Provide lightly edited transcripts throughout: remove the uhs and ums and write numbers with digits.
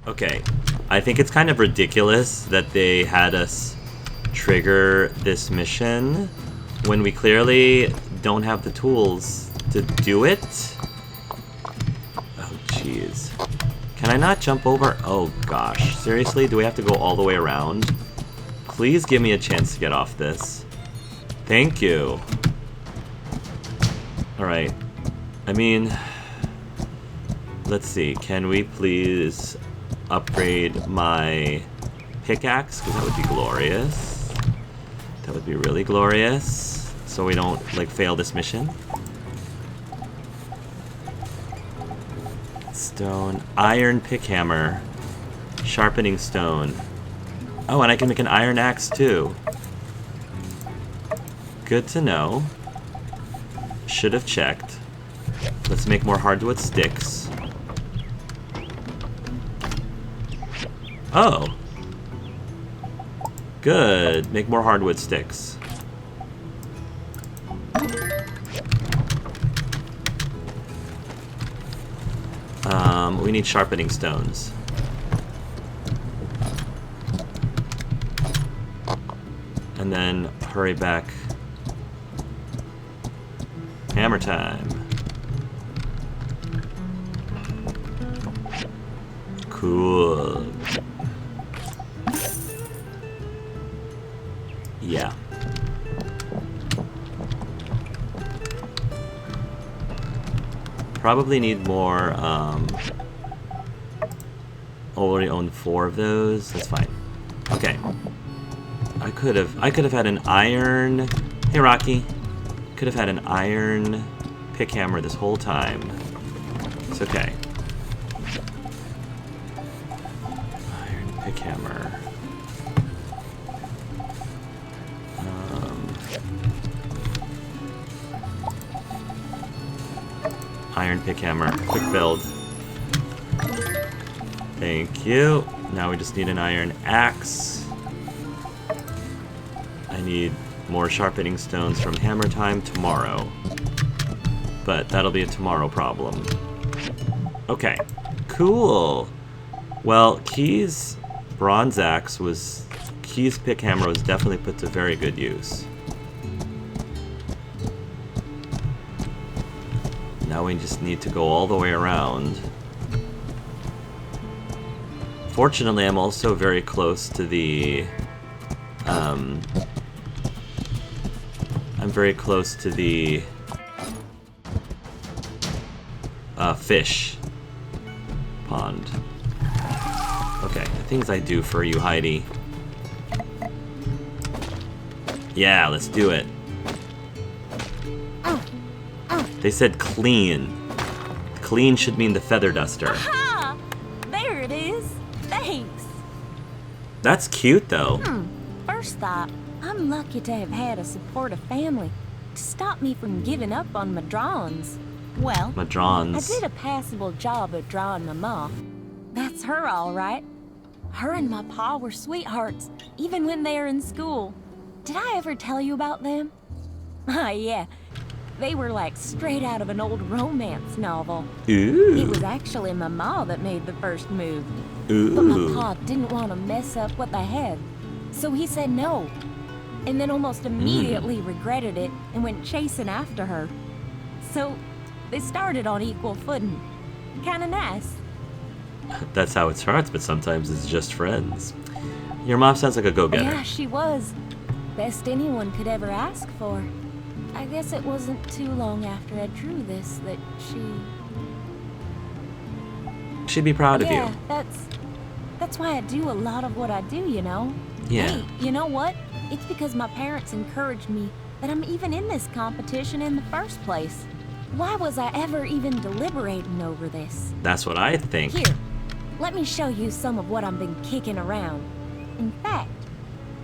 Okay, I think it's kind of ridiculous that they had us trigger this mission when we clearly don't have the tools to do it. Oh, jeez. Can I not jump over? Oh, gosh. Seriously? Do we have to go all the way around? Please give me a chance to get off this. Thank you. Alright. I mean... Let's see. Can we please upgrade my pickaxe? Because that would be glorious. That would be really glorious. So we don't, like, fail this mission. Stone. Iron pickhammer. Sharpening stone. Oh, and I can make an iron axe, too. Good to know. Should have checked. Let's make more hardwood sticks. Oh. Good. Make more hardwood sticks. We need sharpening stones. And then hurry back. Hammer time. Cool. Yeah. Probably need more, already own 4 of those. That's fine. Okay. I could have had an iron... Hey, Rocky. Could have had an iron pickhammer this whole time. It's okay. Iron pickhammer. Iron pickhammer. Quick build. Thank you. Now we just need an iron axe. I need more sharpening stones from hammer time tomorrow. But that'll be a tomorrow problem. Okay. Cool. Well, Key's bronze axe was... Key's pickhammer was definitely put to very good use. Now we just need to go all the way around. Fortunately, I'm also very close to the... I'm very close to the... fish pond. Okay, the things I do for you, Heidi. Yeah, let's do it. They said clean. Clean should mean the feather duster. Aha! There it is. Thanks. That's cute, though. First thought, I'm lucky to have had a supportive family to stop me from giving up on my drawings. Well, Madrons. I did a passable job of drawing my ma. That's her, all right. Her and my pa were sweethearts, even when they were in school. Did I ever tell you about them? Ah, yeah. They were like straight out of an old romance novel. Ooh. It was actually my ma that made the first move. Ooh. But my pa didn't want to mess up what they had. So he said no. And then almost immediately regretted it and went chasing after her. So they started on equal footing. Kinda nice. That's how it starts, but sometimes it's just friends. Your mom sounds like a go-getter. Yeah, she was. Best anyone could ever ask for. I guess it wasn't too long after I drew this that She'd be proud of yeah, you. that's why I do a lot of what I do, you know? Yeah. Hey, you know what? It's because my parents encouraged me that I'm even in this competition in the first place. Why was I ever even deliberating over this? That's what I think. Here, let me show you some of what I've been kicking around. In fact,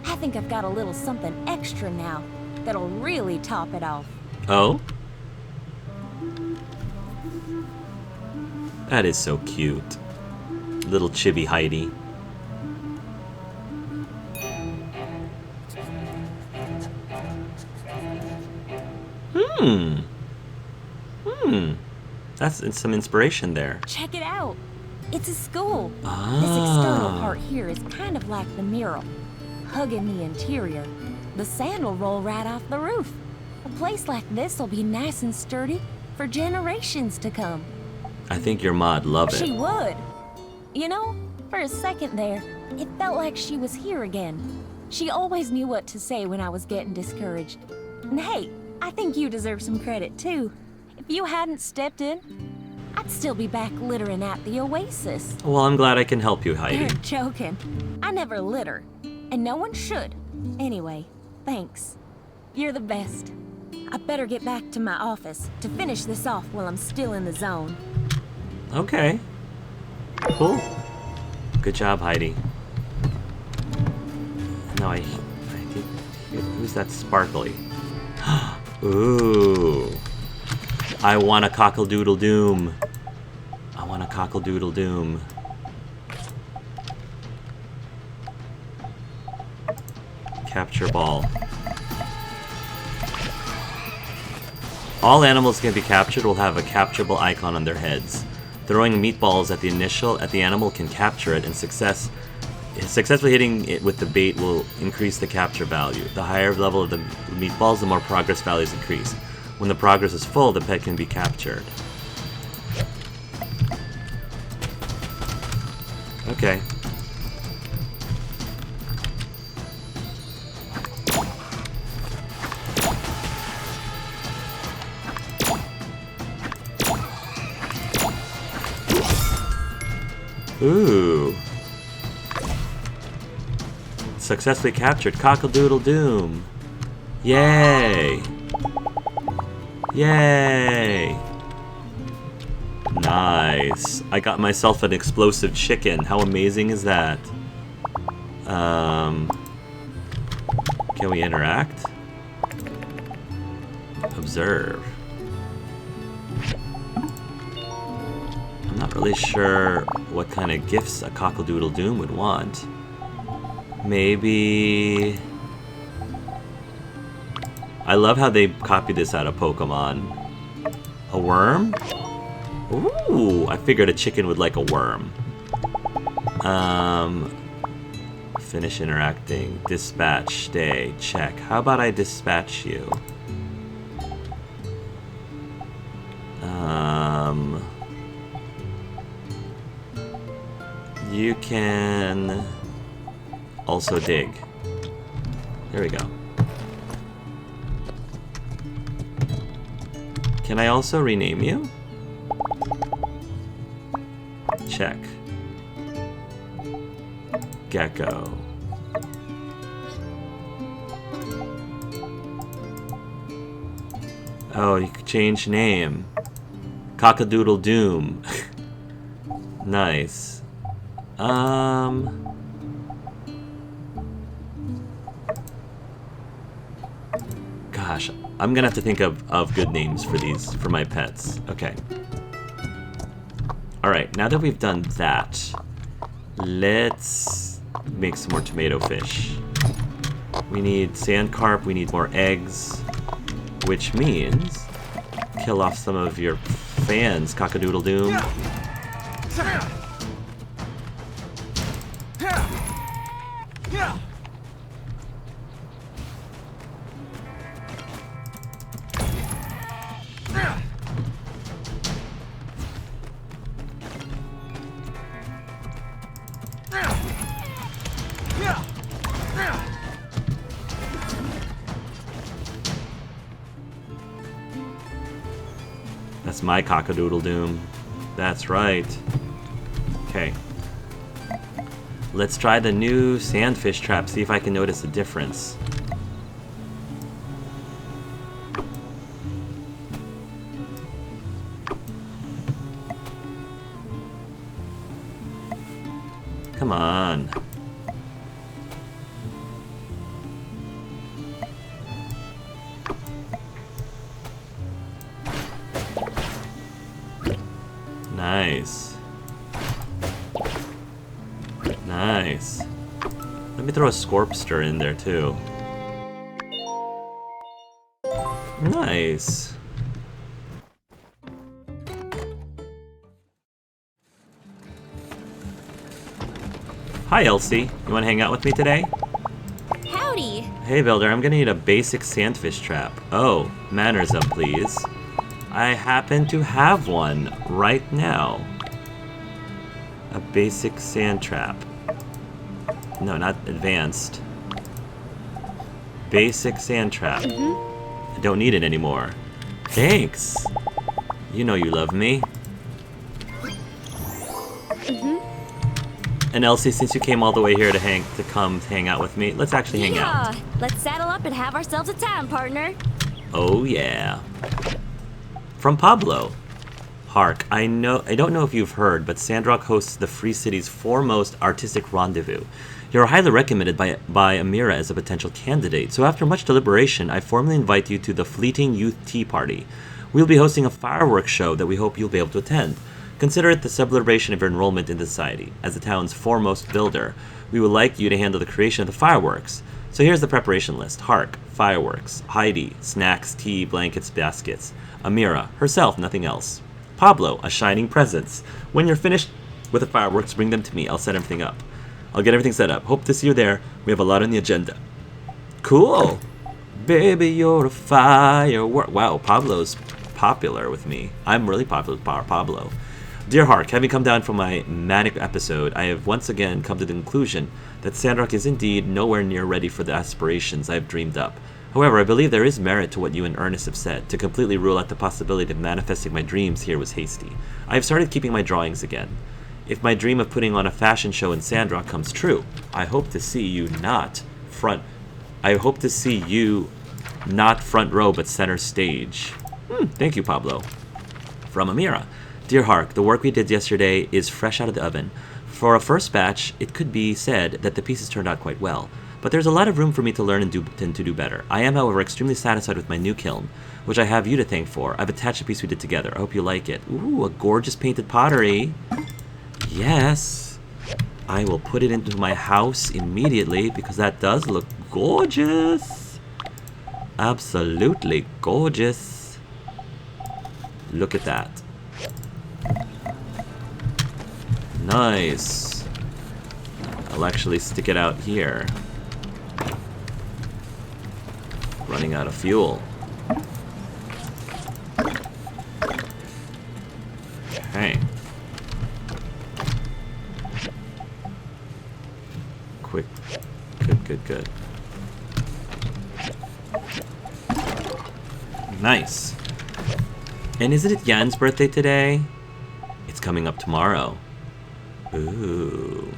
I think I've got a little something extra now that'll really top it off. Oh? That is so cute. Little chibi Heidi. That's some inspiration there. Check it out. It's a school. This external Ah. part here is kind of like the mural, hugging the interior. The sand will roll right off the roof. A place like this will be nice and sturdy for generations to come. I think your mod love She it. would. You know, for a second there, it felt like she was here again. She always knew what to say when I was getting discouraged. And hey, I think you deserve some credit too. If you hadn't stepped in, I'd still be back littering at the oasis. Well, I'm glad I can help you, Heidi. You're joking. I never litter, and no one should. Anyway, thanks. You're the best. I better get back to my office to finish this off while I'm still in the zone. Okay. Cool. Good job, Heidi. No, I did. Who's that sparkly? Ooh. I want a cockle-doodle-doom. I want a cockle-doodle-doom. Capture ball. All animals can be captured will have a capturable icon on their heads. Throwing meatballs at the animal can capture it, and successfully hitting it with the bait will increase the capture value. The higher level of the meatballs, the more progress values increase. When the progress is full, the pet can be captured. Okay. Ooh. Successfully captured cockle-doodle-doom. Yay! Yay! Nice. I got myself an explosive chicken. How amazing is that? Can we interact? Observe. I'm not really sure what kind of gifts a cockle-doodle-doom would want. Maybe... I love how they copied this out of Pokemon. A worm? Ooh, I figured a chicken would like a worm. Finish interacting. Dispatch, stay, check. How about I dispatch you? You can also dig. There we go. Can I also rename you? Check. Gecko. Oh, you could change name. Cock-a-doodle-doom. Nice. Gosh, I'm gonna have to think of good names for these, for my pets. Okay. Alright, now that we've done that, let's make some more tomato fish. We need sand carp, we need more eggs, which means kill off some of your fans, cock-a-doodle-doom. That's my cock-a-doodle-doom. That's right. Okay. Let's try the new sandfish trap, see if I can notice a difference. Come on. Nice. Nice. Let me throw a Scorpster in there too. Nice. Hi, Elsie. You want to hang out with me today? Howdy! Hey, Builder, I'm gonna need a basic sandfish trap. Oh, mannerism, please. I happen to have one right now. A basic sand trap. No, not advanced. Basic sand trap. I don't need it anymore. Thanks. You know you love me. And Elsie, since you came all the way here to hang out with me, let's actually hang out. Let's saddle up and have ourselves a time, partner. Oh yeah. From Pablo. Hark, I don't know if you've heard, but Sandrock hosts the Free City's foremost artistic rendezvous. You're highly recommended by Amira as a potential candidate, so after much deliberation, I formally invite you to the Fleeting Youth Tea Party. We'll be hosting a fireworks show that we hope you'll be able to attend. Consider it the celebration of your enrollment in the society. As the town's foremost builder, we would like you to handle the creation of the fireworks. So here's the preparation list. Hark, fireworks. Heidi, snacks, tea, blankets, baskets. Amira, herself, nothing else. Pablo, a shining presence. When you're finished with the fireworks, bring them to me. I'll set everything up. I'll get everything set up. Hope to see you there. We have a lot on the agenda. Cool. Baby, you're a firework. Wow, Pablo's popular with me. I'm really popular with Pablo. Dear Hark, having come down from my manic episode, I have once again come to the conclusion that Sandrock is indeed nowhere near ready for the aspirations I have dreamed up. However, I believe there is merit to what you and Ernest have said. To completely rule out the possibility of manifesting my dreams here was hasty. I have started keeping my drawings again. If my dream of putting on a fashion show in Sandrock comes true, I hope to see you not front row but center stage. Thank you, Pablo. From Amira. Dear Hark, the work we did yesterday is fresh out of the oven. For a first batch, it could be said that the pieces turned out quite well, but there's a lot of room for me to learn and to do better. I am, however, extremely satisfied with my new kiln, which I have you to thank for. I've attached a piece we did together. I hope you like it. Ooh, a gorgeous painted pottery. Yes. I will put it into my house immediately because that does look gorgeous. Absolutely gorgeous. Look at that. Nice. I'll actually stick it out here. Running out of fuel. Okay. Quick. Good. Nice. And isn't it Jan's birthday today? It's coming up tomorrow. Ooh.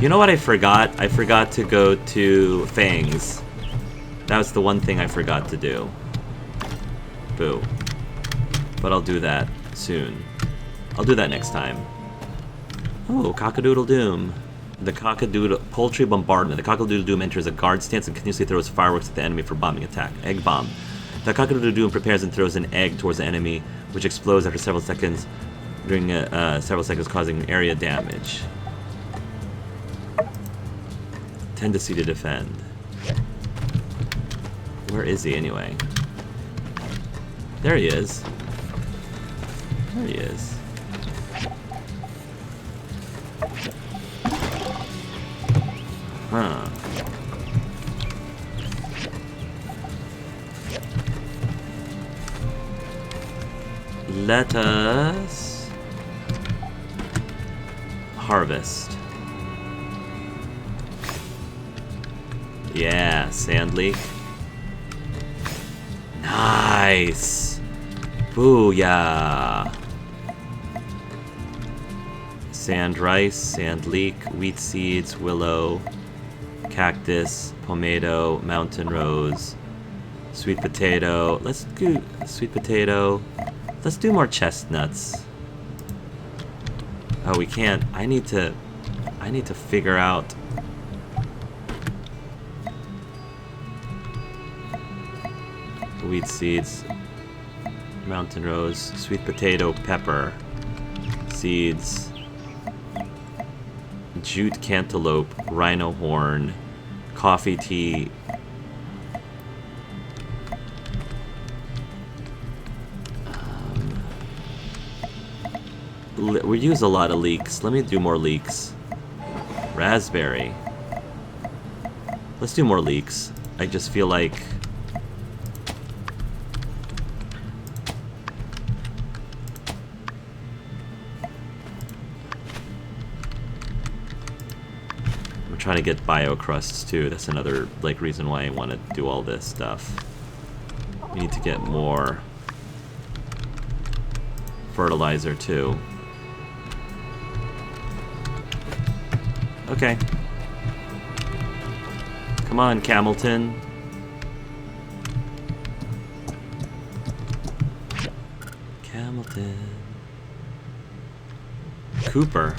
You know what I forgot? I forgot to go to Fang's. That was the one thing I forgot to do. Boo. But I'll do that soon. I'll do that next time. Oh, Cockadoodle Doom. The Cockadoodle Poultry Bombardment. The Cockadoodle Doom enters a guard stance and continuously throws fireworks at the enemy for bombing attack. Egg Bomb. The Cockadoodle Doom prepares and throws an egg towards the enemy, which explodes after several seconds, causing area damage. Tendency to defend. Where is he anyway? There he is. There he is. Huh. Let us harvest. Yeah, sand leek. Nice. Booyah. Sand rice, sand leek, wheat seeds, willow, cactus, pomado, mountain rose, sweet potato. Let's do sweet potato. Let's do more chestnuts. Oh, we can't. I need to figure out. Wheat seeds, mountain rose, sweet potato, pepper, seeds, jute cantaloupe, rhino horn, coffee tea. We use a lot of leeks. Let me do more leeks. Raspberry. Let's do more leeks. I just feel like... I'm trying to get bio crusts too. That's another like reason why I want to do all this stuff. We need to get more fertilizer too. Okay. Come on, Camelton. Camelton. Cooper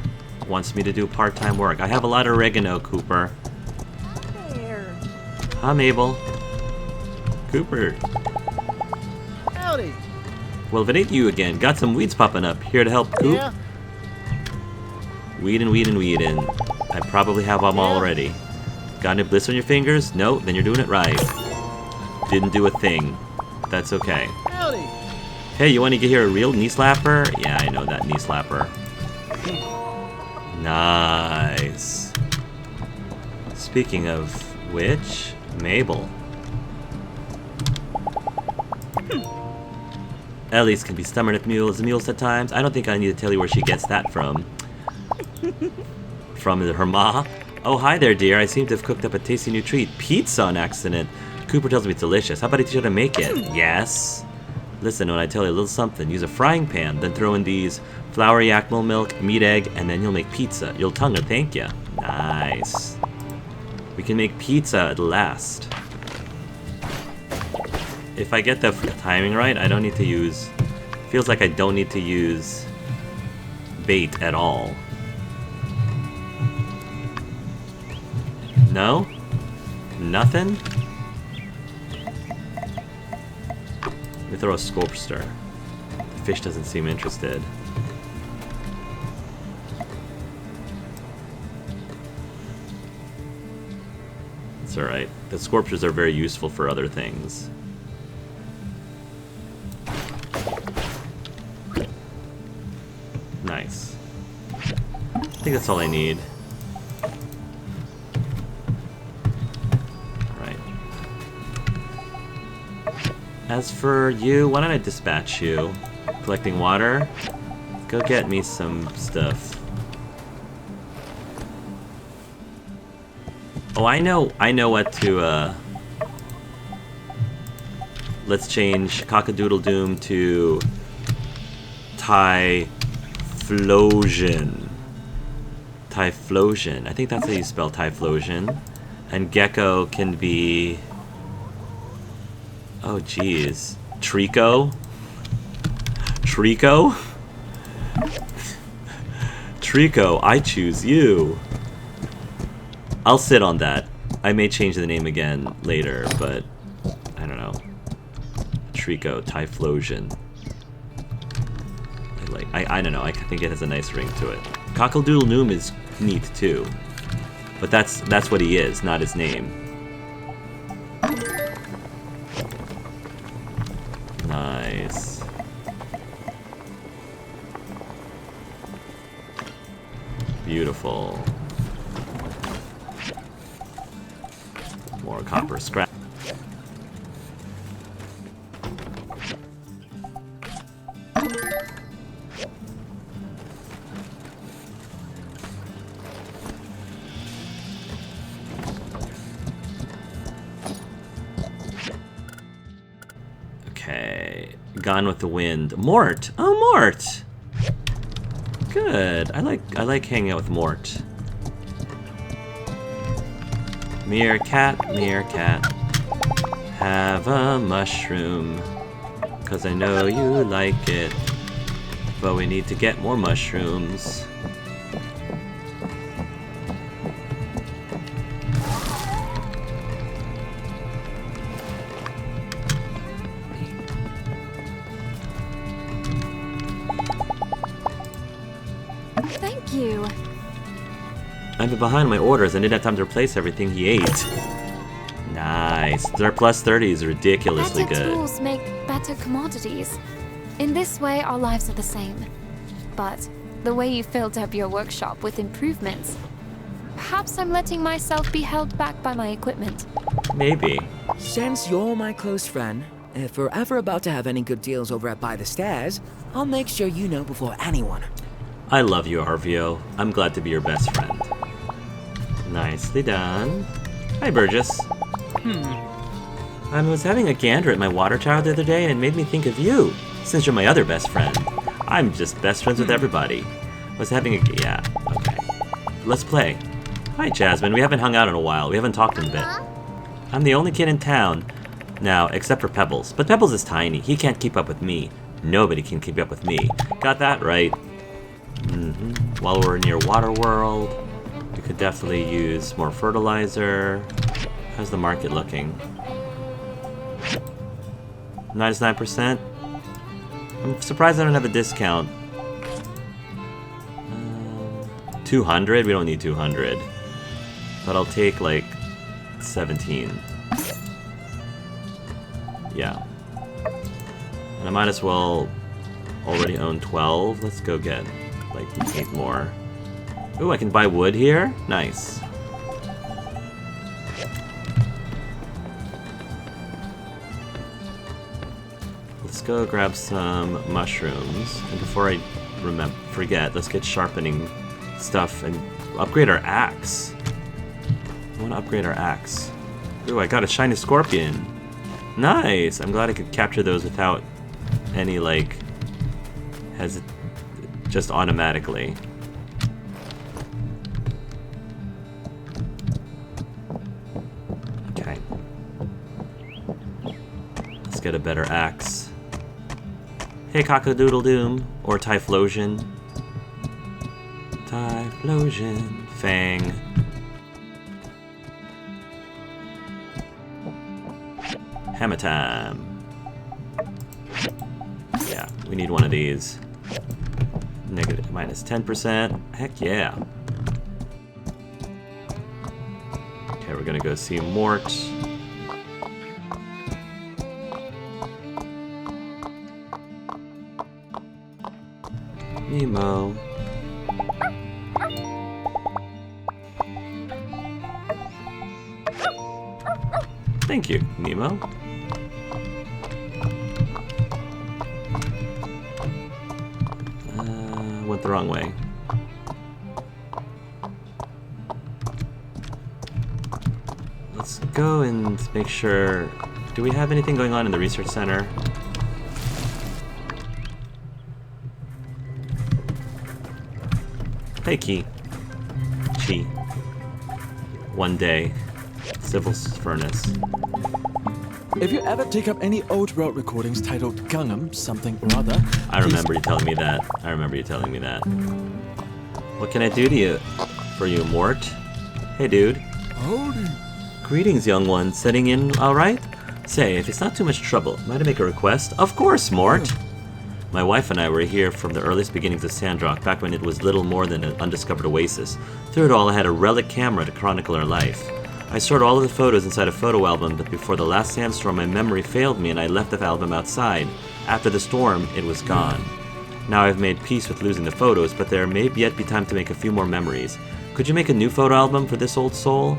wants me to do part-time work. I have a lot of oregano, Cooper. There. Hi, Mabel. Cooper. Howdy. Well, if it ain't you again, got some weeds popping up. Here to help, Coop? Yeah. Weedin'. I probably have them all already. Got any bliss on your fingers? No? Then you're doing it right. Didn't do a thing. That's okay. Howdy. Hey, you want to get here a real knee slapper? Yeah, I know that knee slapper. Nice. Speaking of which, Mabel. Ellie's can be stubborn at mules at times. I don't think I need to tell you where she gets that from. From her ma. Oh, hi there, dear. I seem to have cooked up a tasty new treat. Pizza on accident. Cooper tells me it's delicious. How about I teach you how to make it? Yes. Listen, when I tell you a little something, use a frying pan, then throw in these flour, yakmel milk, meat, egg, and then you'll make pizza. You'll tongue her, thank ya. Nice. We can make pizza at last. If I get the timing right, I don't need to use... Feels like I don't need to use bait at all. No? Nothing? Let me throw a sculpster. The fish doesn't seem interested. It's alright. The sculptures are very useful for other things. Nice. I think that's all I need. Alright. As for you, why don't I dispatch you? Collecting water? Go get me some stuff. Oh, I know what to, let's change Cockadoodle-Doom to Typhlosion. Typhlosion. I think that's how you spell Typhlosion. And Gecko can be... Oh, geez. Trico? Trico? Trico, I choose you. I'll sit on that. I may change the name again later, but I don't know. Trico, Typhlosion. I don't know. I think it has a nice ring to it. Cockle-doodle-noom is neat too, but that's what he is, not his name. Nice. Beautiful. More copper scrap. Okay, Gone with the Wind. Mort! Oh, Mort! Good. I like hanging out with Mort. Meerkat, meerkat, have a mushroom, 'cause I know you like it, but we need to get more mushrooms. Thank you. I've been behind my orders and didn't have time to replace everything he ate. Nice. Their plus 30 is ridiculously Better good. tools make better commodities. In this way, our lives are the same. But the way you filled up your workshop with improvements, Perhaps I'm letting myself be held back by my equipment. Maybe. Since you're my close friend, if we're ever about to have any good deals over at By the Stairs, I'll make sure you know before anyone. I love you, Arvio. I'm glad to be your best friend. Nicely done. Hi, Burgess. I was having a gander at my water tower the other day, and it made me think of you, since you're my other best friend. I'm just best friends with everybody. I was having a... yeah, okay. Let's play. Hi, Jasmine. We haven't hung out in a while. We haven't talked in a bit. I'm the only kid in town now, except for Pebbles. But Pebbles is tiny. He can't keep up with me. Nobody can keep up with me. Got that right. While we're near Waterworld, we could definitely use more fertilizer. How's the market looking? 99%? I'm surprised I don't have a discount. 200? We don't need 200. But I'll take like 17. Yeah. And I might as well already own 12. Let's go get like 8 more. Ooh, I can buy wood here? Nice. Let's go grab some mushrooms. And before I forget, let's get sharpening stuff and upgrade our axe. I want to upgrade our axe. Ooh, I got a shiny scorpion. Nice! I'm glad I could capture those without any, like, just automatically. Okay. Let's get a better axe. Hey, Cock-a-doodle-doom. Or Typhlosion. Typhlosion. Fang. Hammer time. Yeah, we need one of these. Negative minus 10%. Heck yeah. Okay, we're gonna go see Mort. Nemo. Thank you, Nemo. Went the wrong way. Let's go and make sure... Do we have anything going on in the research center? Hey, Key. Chi. One day. Civil furnace. If you ever take up any old road recordings titled Gangnam something or other... I remember you telling me that. I remember you telling me that. What can I do to you? For you, Mort? Hey, dude. Howdy. Greetings, young one. Setting in alright? Say, if it's not too much trouble, might I make a request? Of course, Mort! My wife and I were here from the earliest beginnings of Sandrock, back when it was little more than an undiscovered oasis. Through it all, I had a relic camera to chronicle our life. I stored all of the photos inside a photo album, but before the last sandstorm, my memory failed me and I left the album outside. After the storm, it was gone. Now I've made peace with losing the photos, but there may yet be time to make a few more memories. Could you make a new photo album for this old soul?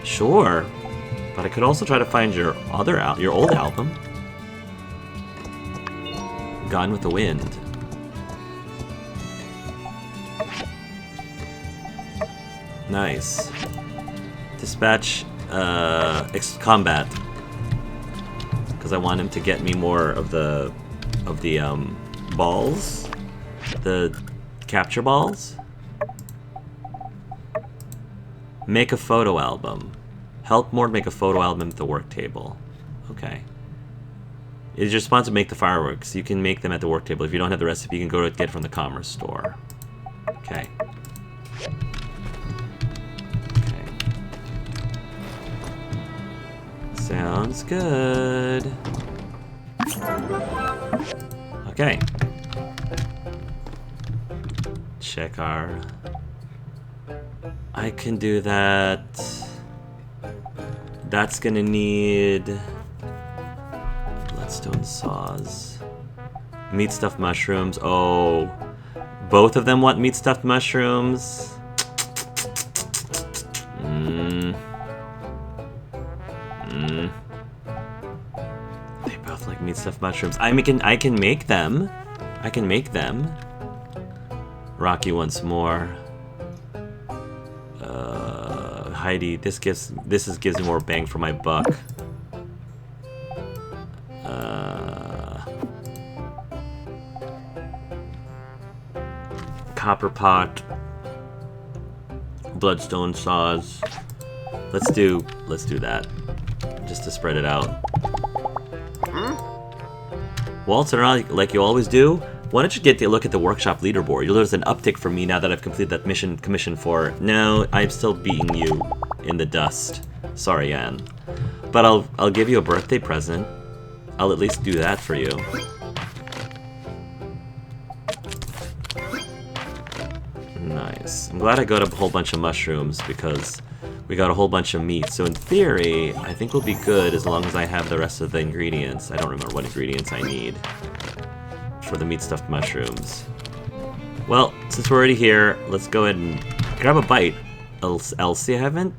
Sure, but I could also try to find your old album. Gone with the Wind. Nice. Dispatch combat, because I want him to get me more of the balls, the capture balls. Make a photo album. Help Mort make a photo album at the work table. Okay. It is your response to make the fireworks. You can make them at the work table. If you don't have the recipe, you can go to get it from the commerce store. Okay. Sounds good. Okay. Check our... I can do that. That's gonna need... bloodstone saws. Meat stuffed mushrooms. Oh. Both of them want meat stuffed mushrooms. meat stuffed mushrooms. I can make them. I can make them. Rocky once more. Heidi, this gives me more bang for my buck. Copper pot. Bloodstone saws. Let's do that. Just to spread it out. Waltz around like you always do. Why don't you get a look at the workshop leaderboard? You'll notice an uptick for me now that I've completed that commission for. No, I'm still beating you in the dust. Sorry, Anne. But I'll give you a birthday present. I'll at least do that for you. Nice. I'm glad I got a whole bunch of mushrooms because we got a whole bunch of meat. So in theory, I think we'll be good as long as I have the rest of the ingredients. I don't remember what ingredients I need for the meat stuffed mushrooms. Well, since we're already here, let's go ahead and grab a bite. Elsie, I haven't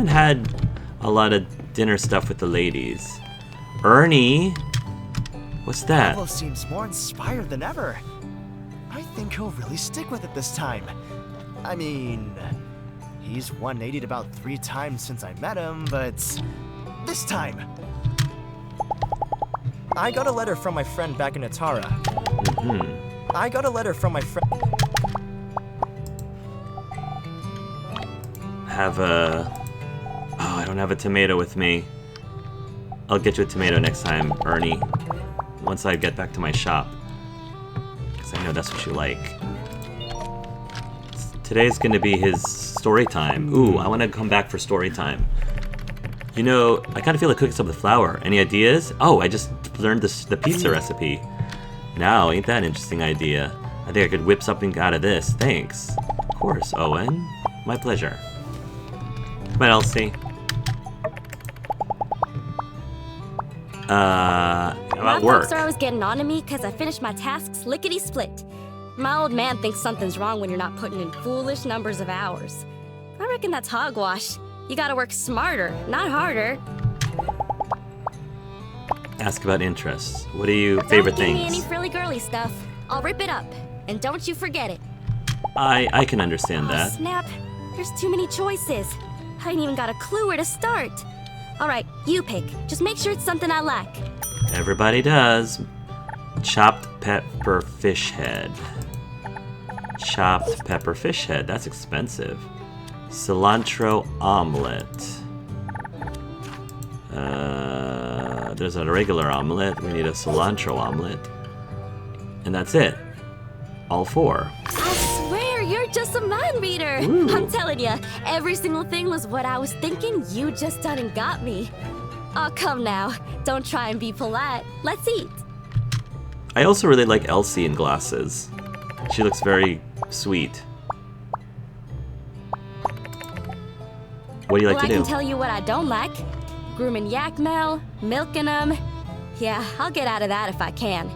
had a lot of dinner stuff with the ladies. Ernie, what's that? Pablo seems more inspired than ever. I think he'll really stick with it this time. I mean, he's 180'd about 3 times since I met him, but this time. I got a letter from my friend back in Atara. I got a letter from my friend. I don't have a tomato with me. I'll get you a tomato next time, Ernie. Once I get back to my shop. Because I know that's what you like. Today's gonna be his story time. Ooh, I want to come back for story time. You know, I kind of feel like cooking some of the flour. Any ideas? Oh, I just learned the pizza recipe. Now, ain't that an interesting idea? I think I could whip something out of this. Thanks. Of course, Owen. My pleasure. Come on, Elsie. About My work. folks are always getting on to me because I finished my tasks lickety-split. My old man thinks something's wrong when you're not putting in foolish numbers of hours. I reckon that's hogwash. You gotta work smarter, not harder. Ask about interests. What are you favorite Don't give things? me any frilly girly stuff. I'll rip it up. And don't you forget it. I can understand Oh, that. snap. There's too many choices. I ain't even got a clue where to start. Alright, you pick. Just make sure it's something I like. Everybody does. Chopped pepper fish head. Chopped pepper fish head. That's expensive. Cilantro omelet. There's a regular omelet. We need a cilantro omelet. And that's it. All 4. I swear, you're just a mind reader. Ooh. I'm telling you, every single thing was what I was thinking. You just done and got me. Oh, come now. Don't try and be polite. Let's eat. I also really like Elsie in glasses. She looks very sweet. What do you like Well, to I do? can tell you what I don't like. Grooming yak mel, milking them. Yeah, I'll get out of that if I can.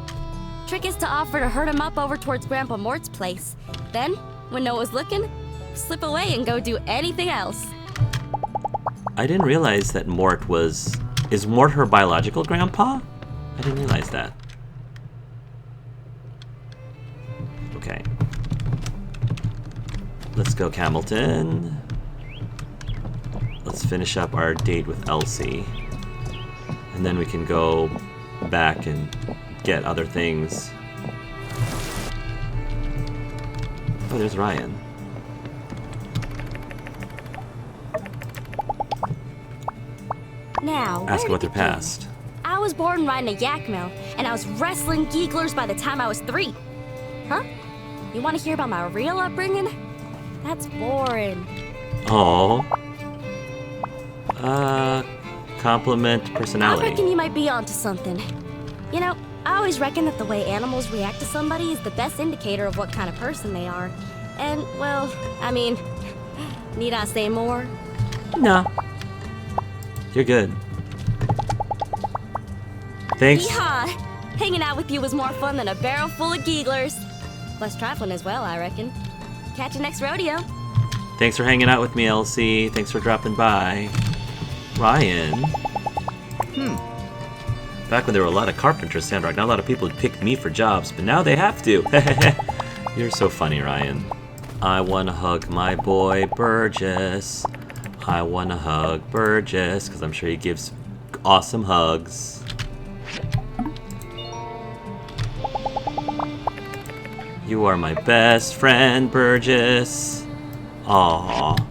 Trick is to offer to herd them up over towards Grandpa Mort's place. Then, when no one's looking, slip away and go do anything else. I didn't realize that Mort was... Is Mort her biological grandpa? I didn't realize that. Okay. Let's go, Camilton. Let's finish up our date with Elsie. And then we can go back and get other things. Oh, there's Ryan. Now, Ask where about to their begin? past. I was born riding a yak mill, and I was wrestling geeglers by the time I was 3. Huh? You want to hear about my real upbringing? That's boring. Oh. Compliment I personality. reckon you might be onto something. You know, I always reckon that the way animals react to somebody is the best indicator of what kind of person they are. And, well, I mean, need I say more? No. You're good. Thanks. Yeehaw! Hanging out with you was more fun than a barrel full of geeglers. Less trifling as well, I reckon. Catch you next rodeo. Thanks for hanging out with me, Elsie. Thanks for dropping by. Ryan. Back when there were a lot of carpenters, Sandrock, not a lot of people would pick me for jobs, but now they have to. You're so funny, Ryan. I wanna hug my boy Burgess. I wanna hug Burgess, because I'm sure he gives awesome hugs. You are my best friend, Burgess. Aww.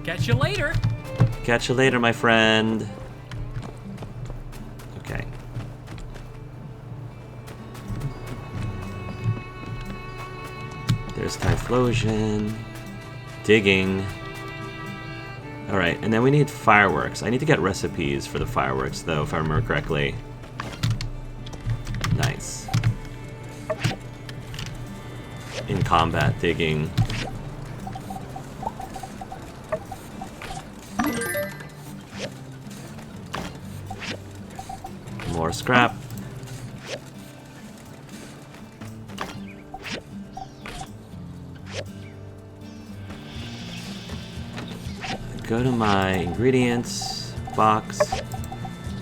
Catch you later. Catch you later, my friend. Okay. There's Typhlosion. Digging. Alright, and then we need fireworks. I need to get recipes for the fireworks, though, if I remember correctly. Nice. In combat, digging. More scrap. Go to my ingredients box,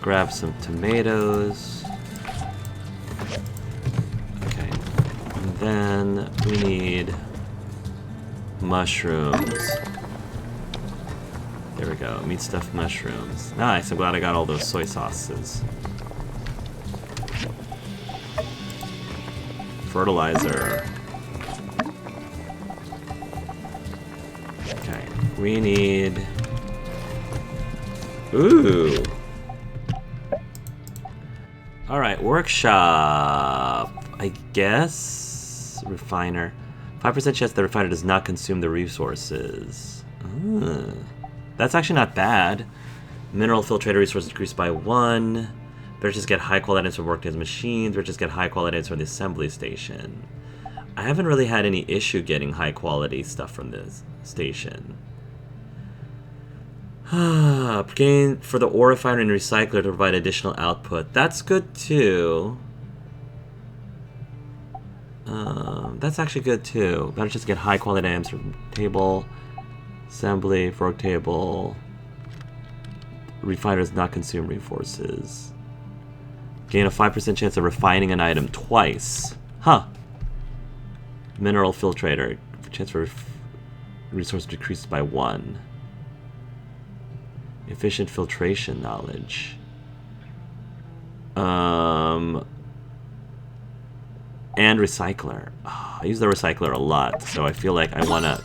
grab some tomatoes. Okay, and then we need mushrooms. There we go, meat stuffed mushrooms. Nice, I'm glad I got all those soy sauces. Fertilizer. Okay, we need... Ooh! Alright, workshop. I guess... Refiner. 5% chance the refiner does not consume the resources. That's actually not bad. Mineral filtrator resources decreased by 1. Better just get high quality items from working as machines, or just get high quality items from the assembly station. I haven't really had any issue getting high quality stuff from this station. Gain for the ore refiner and recycler to provide additional output. That's good too. That's actually good too. Better just get high quality items from table, assembly, work table. Refiner does not consume resources. Gain a 5% chance of refining an item twice. Huh. Mineral filtrator. Chance for resource decreased by 1. Efficient filtration knowledge. And recycler. Oh, I use the recycler a lot, so I feel like I want to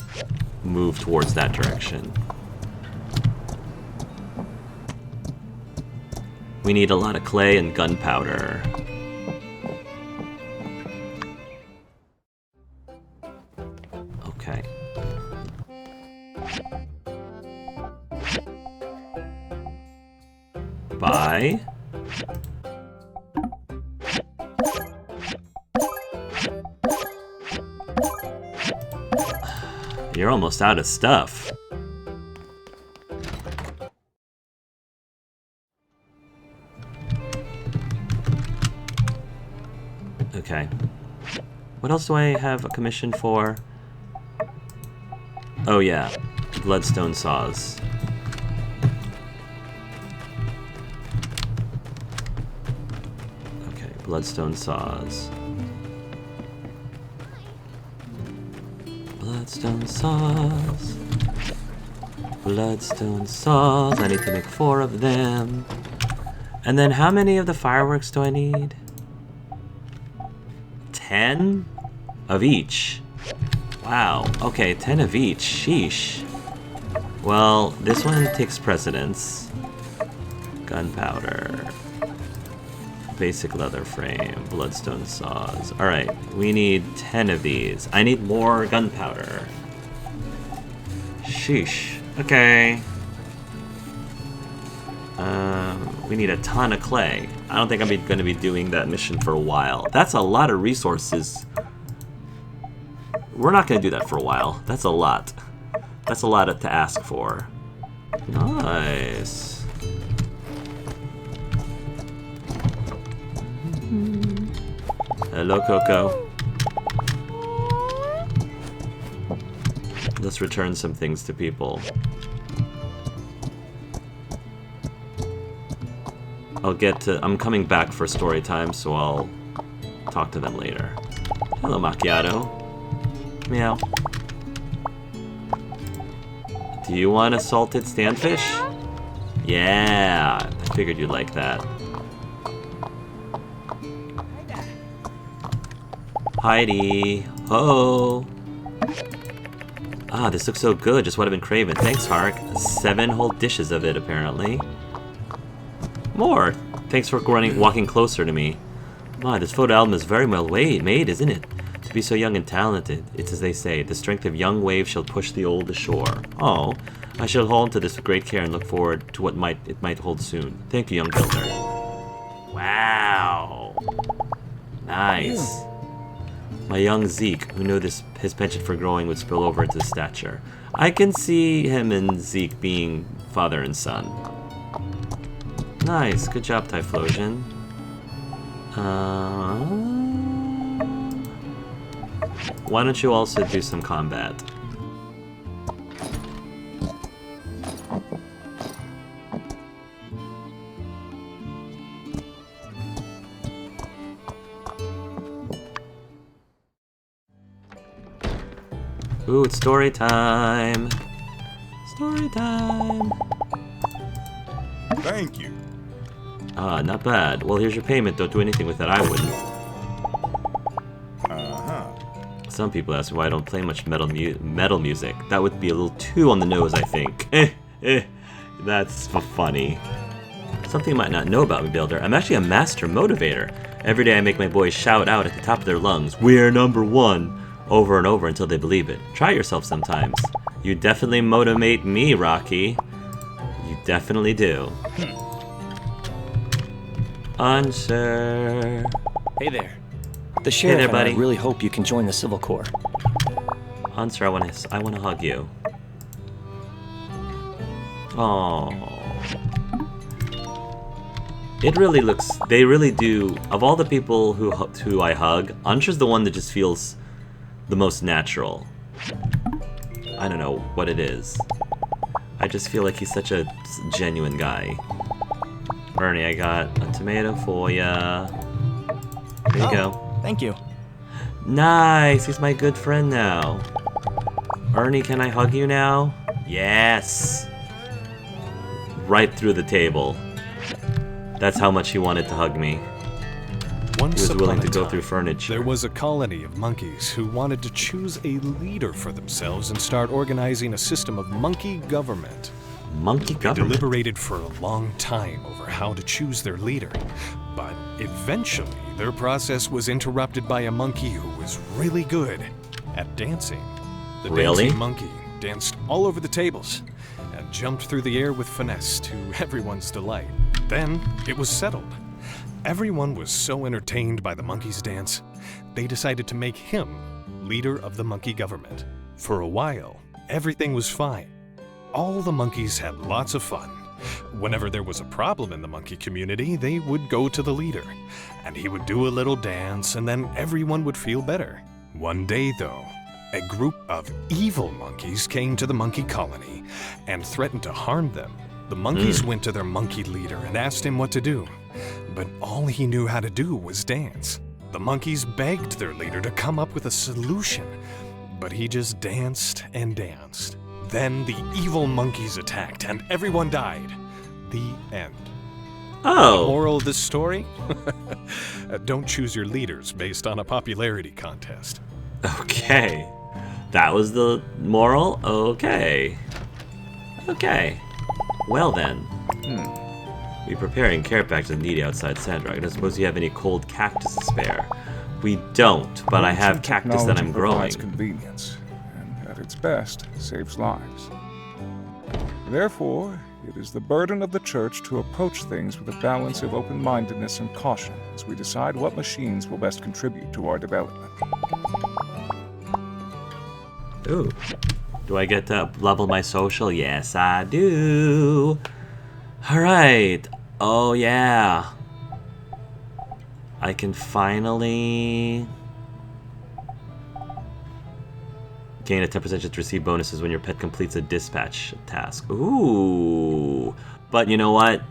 move towards that direction. We need a lot of clay and gunpowder. Okay. Buy. You're almost out of stuff. Okay. What else do I have a commission for? Oh yeah, bloodstone saws. Okay, bloodstone saws. Bloodstone saws. Bloodstone saws. I need to make 4 of them. And then how many of the fireworks do I need? 10 of each. Wow. Okay, 10 of each. Sheesh. Well, this one takes precedence. Gunpowder. Basic leather frame. Bloodstone saws. Alright, we need 10 of these. I need more gunpowder. Sheesh. Okay. We need a ton of clay. I don't think I'm going to be doing that mission for a while. That's a lot of resources. We're not going to do that for a while. That's a lot. That's a lot to ask for. Nice. Hello, Coco. Let's return some things to people. I'm coming back for story time, so I'll talk to them later. Hello, Macchiato. Meow. Do you want a salted standfish? Yeah, I figured you'd like that. Heidi. Ho. Ah, this looks so good. Just what I've been craving. Thanks, Hark. 7 whole dishes of it, apparently. More. Thanks for walking closer to me. Wow, this photo album is very well made, isn't it? To be so young and talented, it's as they say, the strength of young waves shall push the old ashore. Oh, I shall hold on to this with great care and look forward to what it might hold soon. Thank you, young builder. Wow. Nice. My young Zeke, who knew his penchant for growing would spill over into stature. I can see him and Zeke being father and son. Nice, good job, Typhlosion. Why don't you also do some combat? Ooh, it's story time! Story time! Thank you. Not bad. Well, here's your payment. Don't do anything with it. I wouldn't. Some people ask me why I don't play much metal music. That would be a little too on the nose, I think. That's funny. Something you might not know about me, Builder. I'm actually a master motivator. Every day I make my boys shout out at the top of their lungs, "We're #1!" over and over until they believe it. Try yourself sometimes. You definitely motivate me, Rocky. You definitely do. Answer. Hey there. The sheriff there, and I buddy. really hope you can join the Civil Corps. Answer, I wanna hug you. Oh. It really looks. They really do. Of all the people who I hug, Answer's the one that just feels the most natural. I don't know what it is. I just feel like he's such a genuine guy. Ernie, I got a tomato for ya. There you go. Thank you. Nice, he's my good friend now. Ernie, can I hug you now? Yes. Right through the table. That's how much he wanted to hug me. Once He was willing to upon a go time, through furniture. There was a colony of monkeys who wanted to choose a leader for themselves and start organizing a system of monkey government. Monkey They government? deliberated for a long time over how to choose their leader, but eventually their process was interrupted by a monkey who was really good at dancing. The Really? dancing monkey danced all over the tables and jumped through the air with finesse to everyone's delight. Then it was settled. Everyone was so entertained by the monkey's dance, they decided to make him leader of the monkey government. For a while, everything was fine. All the monkeys had lots of fun. Whenever there was a problem in the monkey community, they would go to the leader, and he would do a little dance, and then everyone would feel better. One day, though, a group of evil monkeys came to the monkey colony and threatened to harm them. The monkeys went to their monkey leader and asked him what to do, but all he knew how to do was dance. The monkeys begged their leader to come up with a solution, but he just danced and danced. Then the evil monkeys attacked and everyone died. The end. Oh. Moral of this story? Don't choose your leaders based on a popularity contest. Okay. That was the moral? Okay. Okay. Well then. Be preparing care packs of needy outside Sandrock. I don't suppose you have any cold cactus to spare. We don't, but I have cactus that I'm growing. Provides convenience, and at its best, saves lives. Therefore, it is the burden of the Church to approach things with a balance of open-mindedness and caution as we decide what machines will best contribute to our development. Ooh. Do I get to level my social? Yes, I do. Alright. Oh, yeah. I can finally gain a 10% chance to receive bonuses when your pet completes a dispatch task. Ooh. But you know what?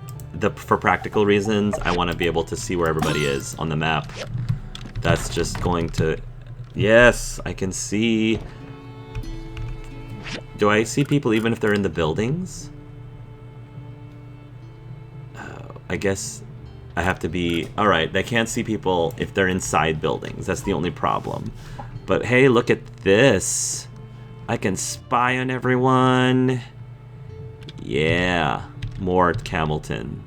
For practical reasons, I want to be able to see where everybody is on the map. That's just going to... Yes, I can see... Do I see people even if they're in the buildings? I guess I have to be... Alright, I can't see people if they're inside buildings. That's the only problem. But hey, look at this. I can spy on everyone. Yeah. More at Camelton.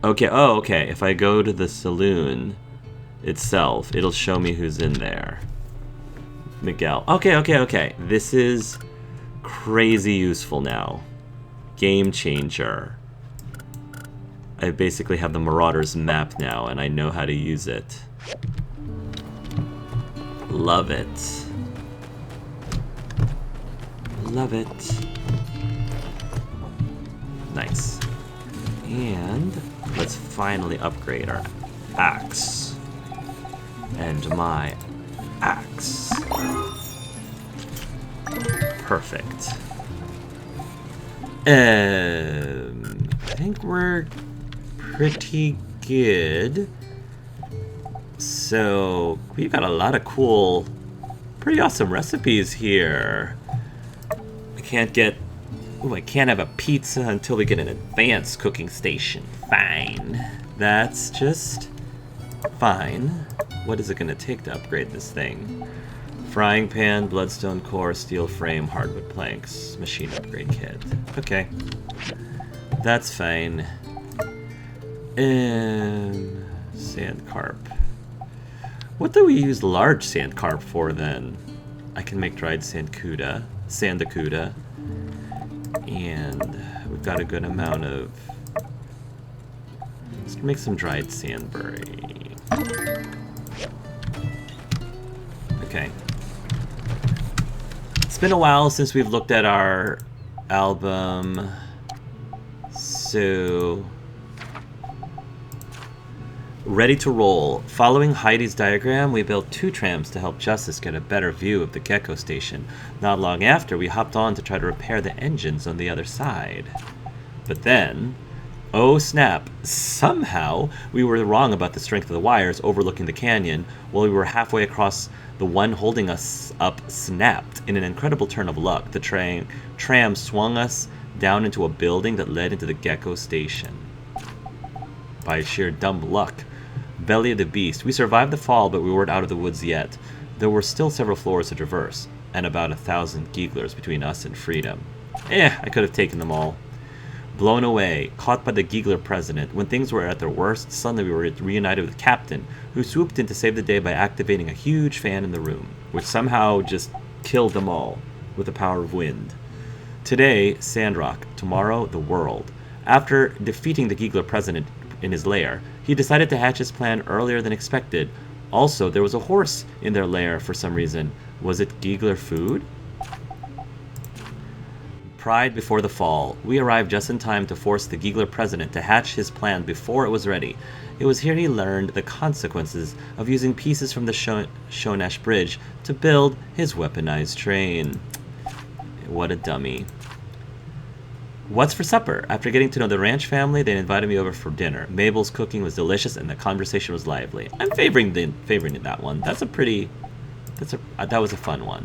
Okay, oh, okay. If I go to the saloon itself, it'll show me who's in there. Miguel. Okay. This is crazy useful now. Game changer. I basically have the Marauders map now, and I know how to use it. Love it. Love it. Nice. And let's finally upgrade our axe. And my axe. Perfect. I think we're pretty good. So we've got a lot of cool, pretty awesome recipes here. I can't have a pizza until we get an advanced cooking station. Fine. That's just fine. What is it going to take to upgrade this thing? Frying pan, bloodstone core, steel frame, hardwood planks, machine upgrade kit. Okay. That's fine. Sand carp. What do we use large sand carp for then? I can make dried sandacuda. And we've got a good amount of... Let's make some dried sandberry. Okay. It's been a while since we've looked at our album. So... Ready to roll. Following Heidi's diagram, we built 2 trams to help Justice get a better view of the Gecko Station. Not long after, we hopped on to try to repair the engines on the other side. But then, oh snap, somehow we were wrong about the strength of the wires overlooking the canyon. While we were halfway across, the one holding us up snapped. In an incredible turn of luck, the tram swung us down into a building that led into the Gecko Station. By sheer dumb luck, belly of the beast, we survived the fall, but we weren't out of the woods yet. There were still several floors to traverse, and about 1,000 Geeglers between us and freedom. I could have taken them all. Blown away, caught by the Geegler president, when things were at their worst, suddenly we were reunited with the captain, who swooped in to save the day by activating a huge fan in the room, which somehow just killed them all with the power of wind. Today, Sandrock. Tomorrow, the world. After defeating the Geegler president in his lair, he decided to hatch his plan earlier than expected. Also, there was a horse in their lair for some reason. Was it Geegler food? Pride before the fall. We arrived just in time to force the Geegler president to hatch his plan before it was ready. It was here he learned the consequences of using pieces from the Shonash Bridge to build his weaponized train. What a dummy. What's for supper? After getting to know the ranch family, they invited me over for dinner. Mabel's cooking was delicious and the conversation was lively. I'm favoring that one. That was a fun one.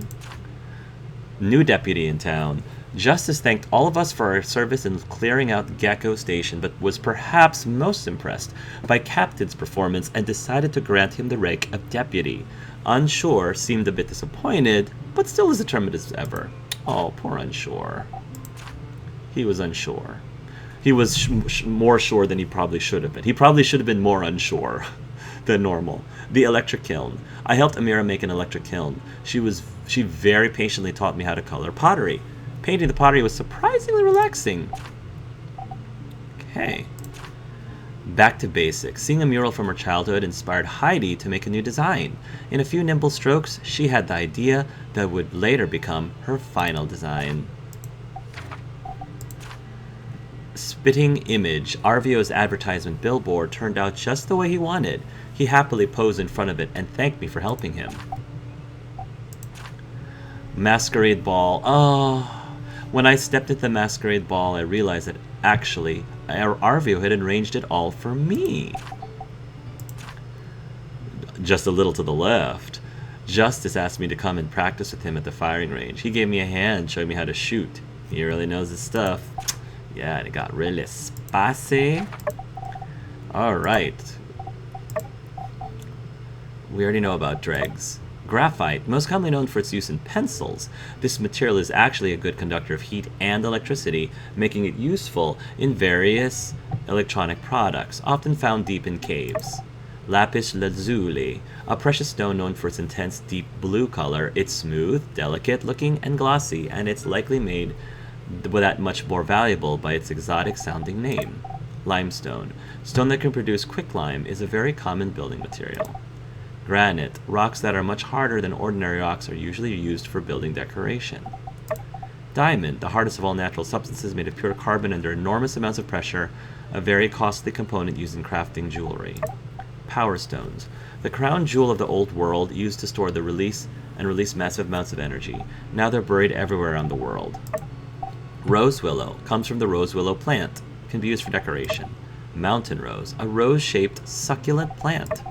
New deputy in town. Justice thanked all of us for our service in clearing out Gecko Station, but was perhaps most impressed by Captain's performance and decided to grant him the rank of deputy. Unshore seemed a bit disappointed, but still as determined as ever. Oh, poor Unshore. He was unsure. He was more sure than he probably should have been. He probably should have been more unsure than normal. The electric kiln. I helped Amira make an electric kiln. She very patiently taught me how to color pottery. Painting the pottery was surprisingly relaxing. Okay. Back to basics. Seeing a mural from her childhood inspired Heidi to make a new design. In a few nimble strokes, she had the idea that would later become her final design. spitting image. Arvio's advertisement billboard turned out just the way he wanted. He happily posed in front of it and thanked me for helping him. Masquerade ball. Oh, when I stepped into the masquerade ball, I realized that actually Arvio had arranged it all for me. Just a little to the left. Justice asked me to come and practice with him at the firing range. He gave me a hand, showed me how to shoot. He really knows his stuff. Yeah, and it got really spicy. Alright. We already know about dregs. Graphite, most commonly known for its use in pencils. This material is actually a good conductor of heat and electricity, making it useful in various electronic products, often found deep in caves. Lapis lazuli, a precious stone known for its intense deep blue color. It's smooth, delicate looking, and glossy, and it's likely made that much more valuable by its exotic sounding name. Limestone, stone that can produce quicklime, is a very common building material. Granite, rocks that are much harder than ordinary rocks are usually used for building decoration. Diamond, the hardest of all natural substances made of pure carbon under enormous amounts of pressure, a very costly component used in crafting jewelry. Power stones, the crown jewel of the old world, used to store the release massive amounts of energy. Now they're buried everywhere around the world. Rose willow, comes from the rose willow plant, can be used for decoration. Mountain rose, a rose-shaped succulent plant.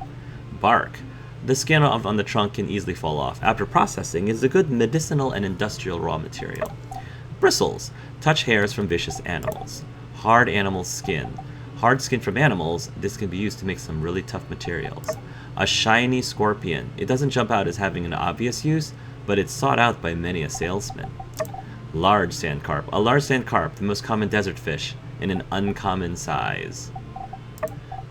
Bark, the skin on the trunk can easily fall off. After processing, it is a good medicinal and industrial raw material. Bristles, touch hairs from vicious animals. Hard animal skin, hard skin from animals, this can be used to make some really tough materials. A shiny scorpion. It doesn't jump out as having an obvious use, but it's sought out by many a salesman. Large sand carp. A large sand carp, the most common desert fish, in an uncommon size.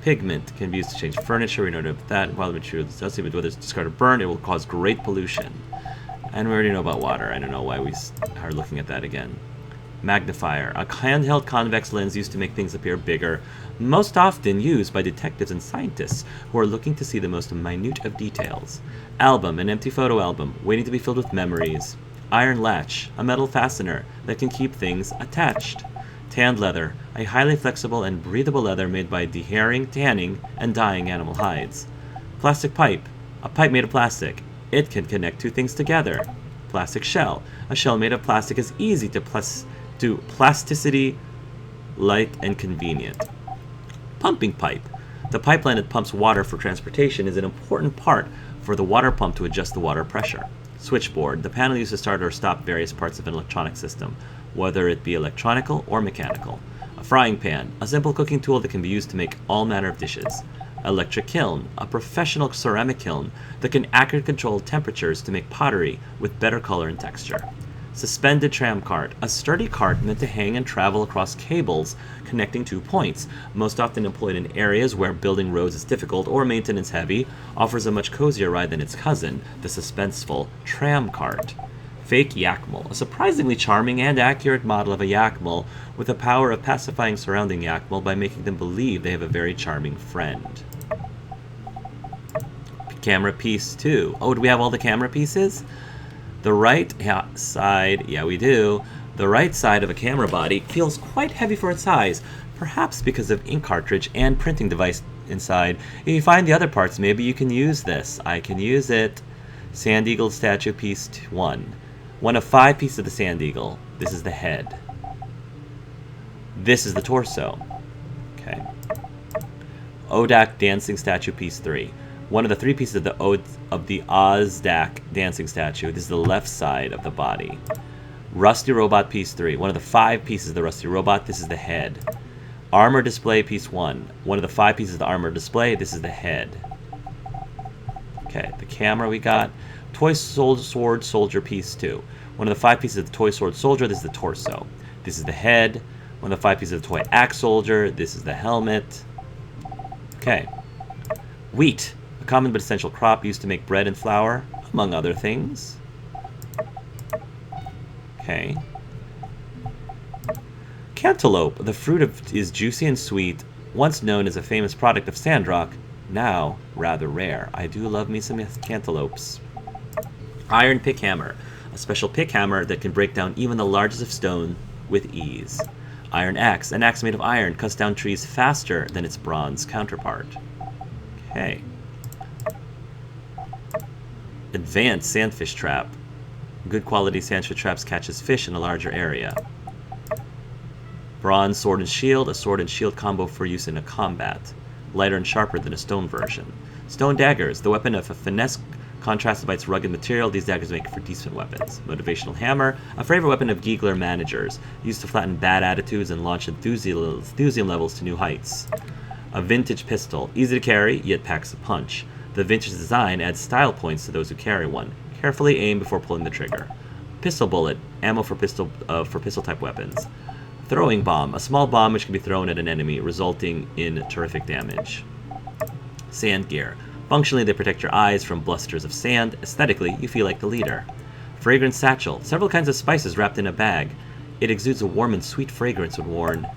Pigment can be used to change furniture. We know about that. While the material is dusty, but whether it's discarded or burned, it will cause great pollution. And we already know about water. I don't know why we are looking at that again. Magnifier, a handheld convex lens used to make things appear bigger, most often used by detectives and scientists who are looking to see the most minute of details. Album, an empty photo album, waiting to be filled with memories. Iron latch, a metal fastener that can keep things attached. Tanned leather, a highly flexible and breathable leather made by dehairing, tanning, and dyeing animal hides. Plastic pipe, a pipe made of plastic. It can connect two things together. Plastic shell, a shell made of plastic is easy to plasticity, light, and convenient. Pumping pipe. The pipeline that pumps water for transportation is an important part for the water pump to adjust the water pressure. Switchboard. The panel used to start or stop various parts of an electronic system, whether it be electronical or mechanical. A frying pan. A simple cooking tool that can be used to make all manner of dishes. Electric kiln. A professional ceramic kiln that can accurately control temperatures to make pottery with better color and texture. Suspended tram cart, a sturdy cart meant to hang and travel across cables connecting 2 points, most often employed in areas where building roads is difficult or maintenance heavy, offers a much cozier ride than its cousin, the suspenseful tram cart. Fake Yakmel, a surprisingly charming and accurate model of a Yakmel with the power of pacifying surrounding Yakmel by making them believe they have a very charming friend. Camera piece 2. Oh, do we have all the camera pieces? The right side, yeah we do, the right side of a camera body feels quite heavy for its size, perhaps because of ink cartridge and printing device inside. If you find the other parts, maybe you can use this. I can use it. Sand Eagle statue piece 1. One of 5 pieces of the Sand Eagle. This is the head. This is the torso. Okay. Odak dancing statue piece 3. One of the 3 pieces of the Ozdak dancing statue. This is the left side of the body. Rusty robot piece 3. One of the 5 pieces of the rusty robot. This is the head. Armor display piece 1. One of the 5 pieces of the armor display. This is the head. Okay, the camera we got. Toy sword soldier piece 2. One of the 5 pieces of the toy sword soldier. This is the torso. This is the head. One of the 5 pieces of the toy axe soldier. This is the helmet. Okay. Wheat. Common but essential crop used to make bread and flour, among other things. Okay. Cantaloupe. The fruit is juicy and sweet, once known as a famous product of Sandrock, now rather rare. I do love me some cantaloupes. Iron pick hammer. A special pick hammer that can break down even the largest of stone with ease. Iron axe. An axe made of iron cuts down trees faster than its bronze counterpart. Okay. Advanced sandfish trap. Good quality sandfish traps catches fish in a larger area. Bronze sword and shield. A sword and shield combo for use in a combat. Lighter and sharper than a stone version. Stone daggers. The weapon of a finesse contrasted by its rugged material, these daggers make for decent weapons. Motivational hammer. A favorite weapon of Giegler managers. Used to flatten bad attitudes and launch enthusiasm levels to new heights. A vintage pistol. Easy to carry, yet packs a punch. The vintage design adds style points to those who carry one. Carefully aim before pulling the trigger. Pistol bullet. Ammo for pistol-type weapons. Throwing bomb. A small bomb which can be thrown at an enemy, resulting in terrific damage. Sand gear. Functionally, they protect your eyes from blusters of sand. Aesthetically, you feel like the leader. Fragrance satchel. Several kinds of spices wrapped in a bag. It exudes a warm and sweet fragrance when worn.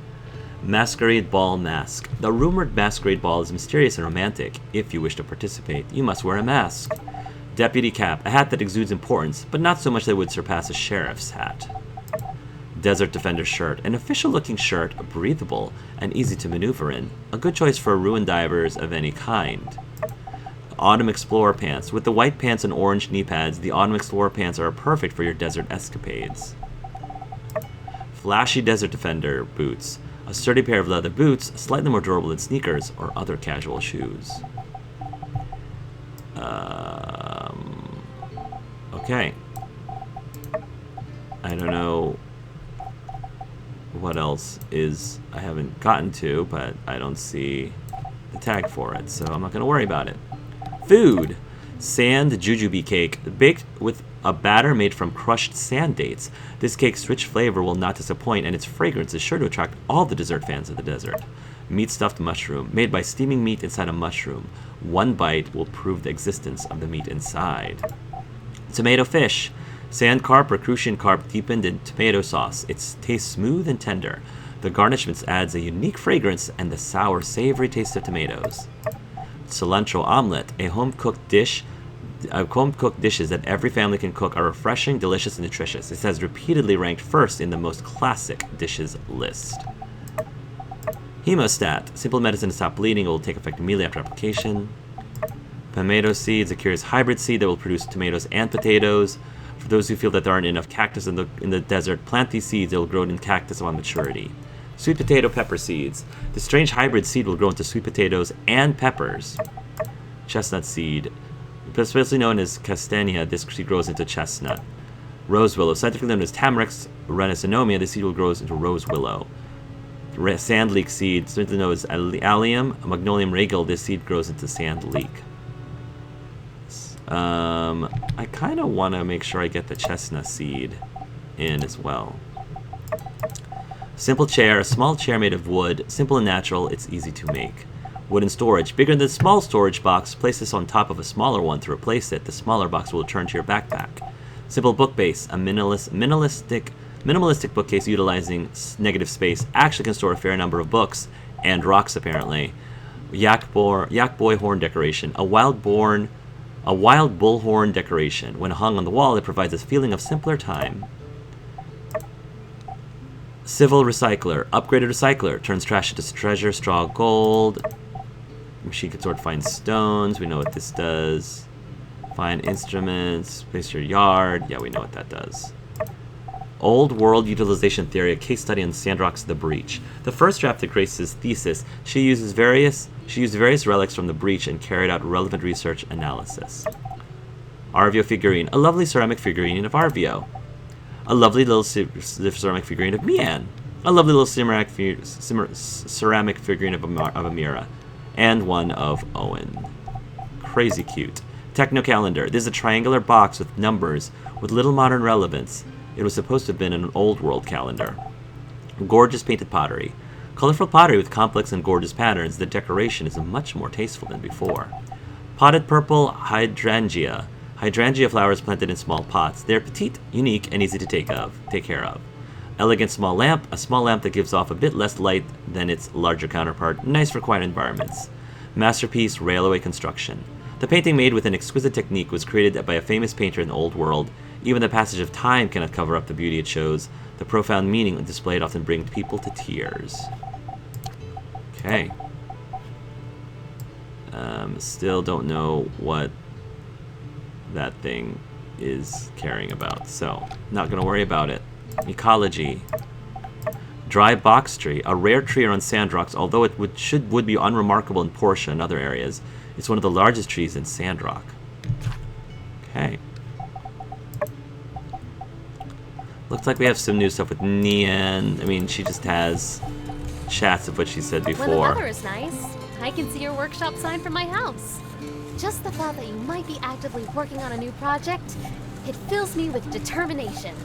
Masquerade ball mask. The rumored masquerade ball is mysterious and romantic. If you wish to participate, you must wear a mask. Deputy cap. A hat that exudes importance, but not so much that it would surpass a sheriff's hat. Desert Defender shirt. An official-looking shirt, breathable, and easy to maneuver in. A good choice for ruin divers of any kind. Autumn Explorer pants. With the white pants and orange knee pads, the Autumn Explorer pants are perfect for your desert escapades. Flashy Desert Defender boots. A sturdy pair of leather boots, slightly more durable than sneakers or other casual shoes. Okay. I don't know what else I haven't gotten to, but I don't see the tag for it, so I'm not going to worry about it. Food! Sand jujube cake, baked with a batter made from crushed sand dates. This cake's rich flavor will not disappoint, and its fragrance is sure to attract all the dessert fans of the desert. Meat stuffed mushroom, made by steaming meat inside a mushroom. One bite will prove the existence of the meat inside. Tomato fish. Sand carp or crucian carp deepened in tomato sauce. It tastes smooth and tender. The garnishments adds a unique fragrance and the sour, savory taste of tomatoes. Cilantro omelet, a home-cooked dishes that every family can cook are refreshing, delicious, and nutritious. It has repeatedly ranked first in the most classic dishes list. Hemostat, simple medicine to stop bleeding. It will take effect immediately after application. Tomato seeds, a curious hybrid seed that will produce tomatoes and potatoes. For those who feel that there aren't enough cactus in the desert, plant these seeds. They will grow in cactus upon maturity. Sweet potato pepper seeds. The strange hybrid seed will grow into sweet potatoes and peppers. Chestnut seed. Especially known as castania, this seed grows into chestnut. Rose willow. Scientifically known as Tamarix renicinomia, this seed will grow into rose willow. Sand leek seed, simply known as Allium Magnolium regal, this seed grows into sand leek. I kind of want to make sure I get the chestnut seed in as well. Simple chair, a small chair made of wood, simple and natural, it's easy to make. Wooden storage, bigger than the small storage box, place this on top of a smaller one to replace it. The smaller box will return to your backpack. Simple book base, a minimalistic bookcase utilizing negative space, actually can store a fair number of books, and rocks apparently. Yak boy horn decoration, a wild bull horn decoration. When hung on the wall, it provides a feeling of simpler time. Civil recycler, upgraded recycler, turns trash into treasure, straw, gold. Machine can sort fine stones, we know what this does. Fine instruments, place your yard, yeah, we know what that does. Old World Utilization Theory, a case study on Sandrock's The Breach. The first draft of Grace's thesis, she used various relics from the breach and carried out relevant research analysis. Arvio figurine, a lovely ceramic figurine of Arvio. A lovely little ceramic figurine of Mian. A lovely little ceramic figurine of Amira. And one of Owen. Crazy cute. Techno calendar. This is a triangular box with numbers with little modern relevance. It was supposed to have been an old world calendar. Gorgeous painted pottery. Colorful pottery with complex and gorgeous patterns. The decoration is much more tasteful than before. Potted purple hydrangea. Hydrangea flowers planted in small pots. They are petite, unique, and easy to take care of. Elegant small lamp. A small lamp that gives off a bit less light than its larger counterpart. Nice for quiet environments. Masterpiece railway construction. The painting, made with an exquisite technique, was created by a famous painter in the old world. Even the passage of time cannot cover up the beauty it shows. The profound meaning displayed often brings people to tears. Okay. Still don't know what that thing is caring about, so not gonna worry about it. Ecology. Dry box tree, a rare tree around Sandrocks, although it would be unremarkable in Portia and other areas. It's one of the largest trees in Sandrock. Okay. Looks like we have some new stuff with Nian. I mean, she just has chats of what she said before. When the weather is nice, I can see your workshop sign from my house. Just the thought that you might be actively working on a new project, it fills me with determination.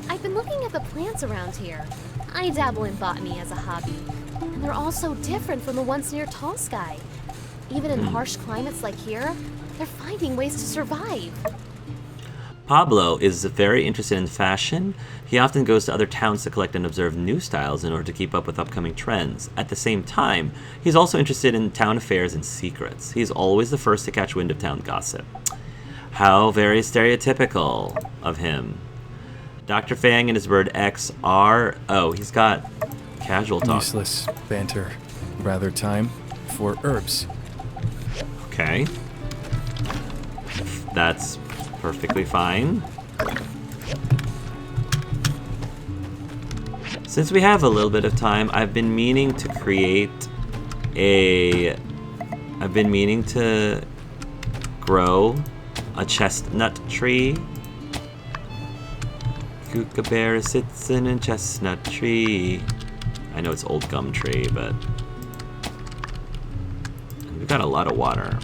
I've been looking at the plants around here. I dabble in botany as a hobby, and they're all so different from the ones near Tall Sky. Even in harsh climates like here, they're finding ways to survive. Pablo is very interested in fashion. He often goes to other towns to collect and observe new styles in order to keep up with upcoming trends. At the same time, he's also interested in town affairs and secrets. He's always the first to catch wind of town gossip. How very stereotypical of him. Dr. Fang and his bird X are... Oh, he's got casual talk. Useless banter. Rather time for herbs. Okay. That's perfectly fine. Since we have a little bit of time, I've been meaning to grow a chestnut tree. Kookaburra sits in a chestnut tree. I know it's old gum tree, but we've got a lot of water.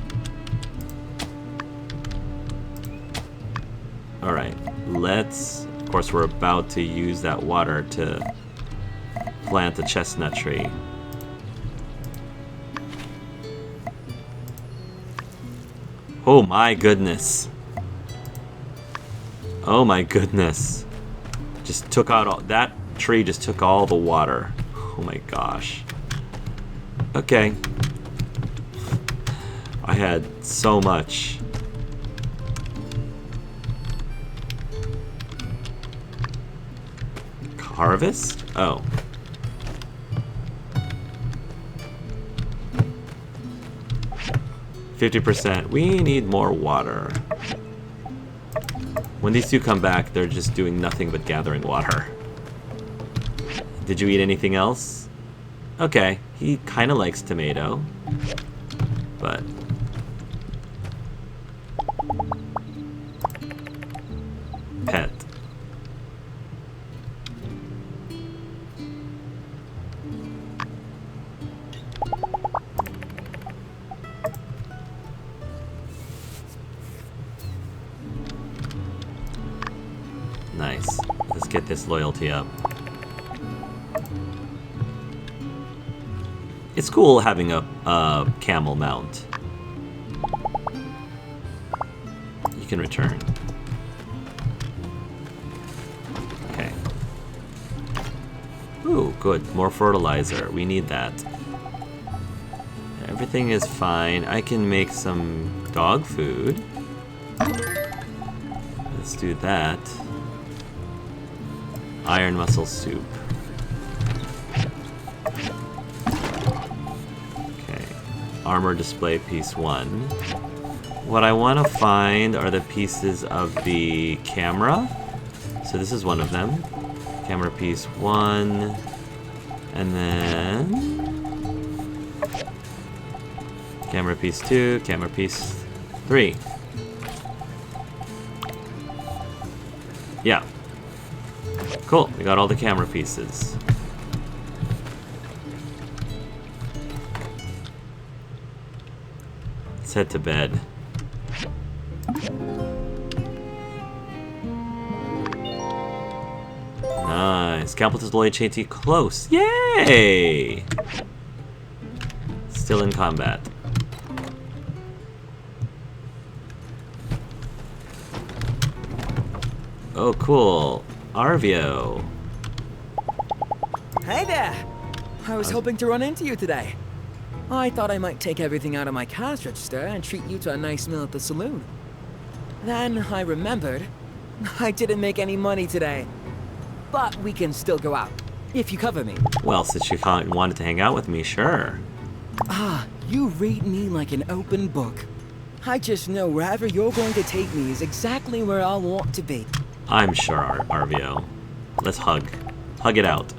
Alright, let's... Of course, we're about to use that water to plant a chestnut tree. Oh my goodness. Oh my goodness. Just took out all... That tree just took all the water. Oh my gosh. Okay. I had so much. Harvest? Oh. 50%. We need more water. When these two come back, they're just doing nothing but gathering water. Did you eat anything else? Okay, he kind of likes tomato, but... Pet. Nice. Let's get this loyalty up. It's cool having a camel mount. You can return. Okay. Ooh, good. More fertilizer. We need that. Everything is fine. I can make some dog food. Let's do that. Iron mussel soup. Okay. Armor display piece 1. What I want to find are the pieces of the camera. So this is one of them. Camera piece 1. And then... camera piece 2. Camera piece 3. Yeah. Cool, we got all the camera pieces. Let's head to bed. Nice. Capital Display HAT close. Yay! Still in combat. Oh, cool. Arvio. Hey there! I was hoping to run into you today. I thought I might take everything out of my cash register and treat you to a nice meal at the saloon. Then I remembered I didn't make any money today. But we can still go out, if you cover me. Well, since you wanted to hang out with me, sure. Ah, you read me like an open book. I just know wherever you're going to take me is exactly where I'll want to be. I'm sure, Arvio. Let's hug. Hug it out.